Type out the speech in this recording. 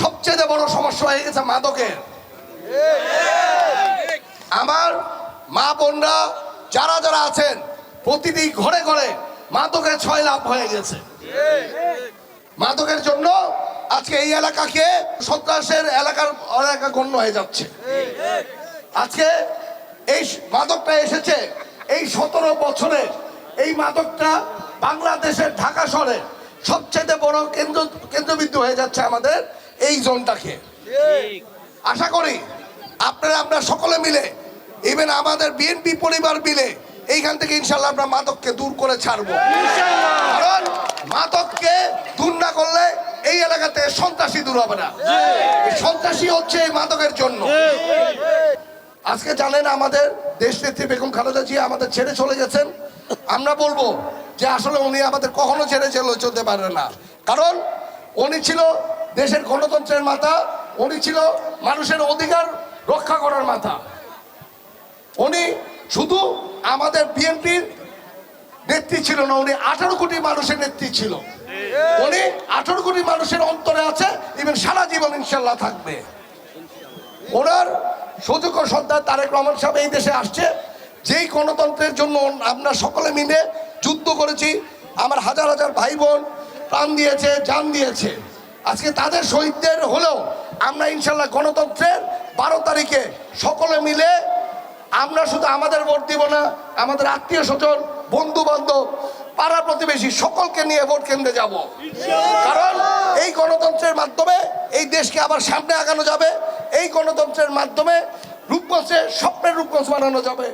সবচেয়ে বড় সমস্যা হয়ে গেছে মাদকের। আমার মা বোনরা যারা যারা আছেন প্রতিটি ঘরে ঘরে মাদকের ছয় লাভ হয়ে গেছে। মাদকের জন্য আজকে এই এলাকাকে সন্ত্রাসের এলাকা গণ্য হয়ে যাচ্ছে। আজকে এই মাদকটা এসেছে এই 17 বছরে। এই মাদকটা বাংলাদেশের ঢাকা শহরে সবচেয়ে বড় কেন্দ্রবিন্দু হয়ে যাচ্ছে আমাদের এই জোনটাকে। আশা করি আমরা সকলে মিলে, ইভেন আমাদের বিএনপি পরিবার মিলে এইখান থেকে ইনশাল্লাহ আমরা মাদককে দূর করে ছাড়বো। কারণ মাদককে দূর না করলে এই এলাকাতে সন্ত্রাসী দূর হবে না। সন্ত্রাসী হচ্ছে এই মাদকের জন্য। আজকে জানেন আমাদের দেশ নেত্রী বেগম খালেদা জিয়া আমাদের ছেড়ে চলে গেছেন। আমরা বলবো যে আসলে উনি আমাদের কখনো ছেড়ে চলতে পারে না। কারণ উনি ছিল দেশের গণতন্ত্রের মাথা, উনি ছিল মানুষের অধিকার রক্ষা করার মাথা। উনি শুধু আমাদের বিএনপির নেত্রী ছিল না, উনি 18 কোটি মানুষের নেত্রী ছিল। উনি 18 কোটি মানুষের অন্তরে আছে, ইভেন সারা জীবন ইনশাল্লাহ থাকবে। ওনার সুযোগ্য সন্তান তারেক রহমান সাহেব এই দেশে আসছে, যেই গণতন্ত্রের জন্য আমরা সকলে মিলে যুদ্ধ করেছি। আমার হাজার হাজার ভাই বোন প্রাণ দিয়েছে, জান দিয়েছে। আজকে তাদের শহীদদের হলেও আমরা ইনশাল্লাহ গণতন্ত্রের 12 তারিখে সকলে মিলে আমরা শুধু আমাদের ভোট দিব না, আমাদের আত্মীয় স্বজন, বন্ধু বান্ধব, পাড়া প্রতিবেশী সকলকে নিয়ে ভোট কেন্দ্রে যাব। কারণ এই গণতন্ত্রের মাধ্যমে এই দেশকে আবার সামনে আগানো যাবে। এই গণতন্ত্রের মাধ্যমে রূপগঞ্জে স্বপ্নের রূপগঞ্জ বানানো যাবে।